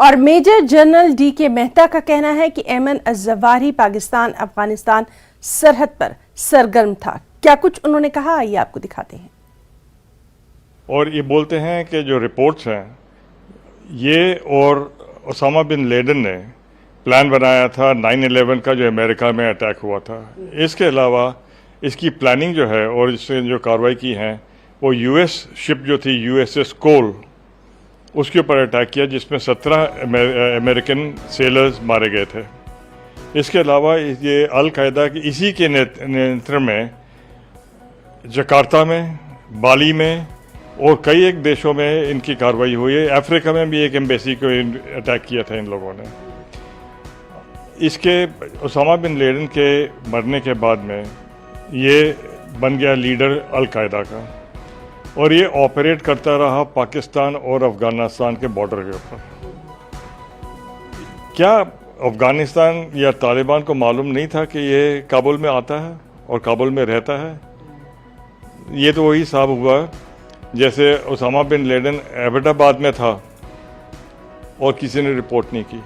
और major general DK. Mehta का कहना है कि एमन अज़वाहिरी पाकिस्तान अफगानिस्तान सरहद पर सरगर्म था। क्या कुछ उन्होंने कहा, आइए आपको दिखाते हैं। और ये बोलते हैं कि जो रिपोर्ट्स हैं ये और ओसामा बिन लेडन ने प्लान बनाया था 9/11 का जो अमेरिका में अटैक हुआ था। इसके अलावा इसकी प्लानिंग जो है और इससे जो कार्रवाई की है वो यूएस शिप जो थी यूएसएस कोल उसके ऊपर अटैक किया जिसमें 17 अमेरिकन सेलर्स मारे गए थे। इसके अलावा ये अल कायदा की इसी के नियंत्रण में जकार्ता में, बाली में और कई एक देशों में इनकी कार्रवाई हुई है। अफ्रीका में भी एक एम्बेसी को अटैक किया था इन लोगों ने। इसके ओसामा बिन लेडन के मरने के बाद में ये बन गया लीडर अल कायदा का और ये ऑपरेट करता रहा पाकिस्तान और अफगानिस्तान के बॉर्डर के ऊपर। क्या अफगानिस्तान या तालिबान को मालूम नहीं था कि ये काबुल में आता है और काबुल में रहता है? ये तो वही हिसाब हुआ जैसे ओसामा बिन लेडन एबटाबाद में था और किसी ने रिपोर्ट नहीं की।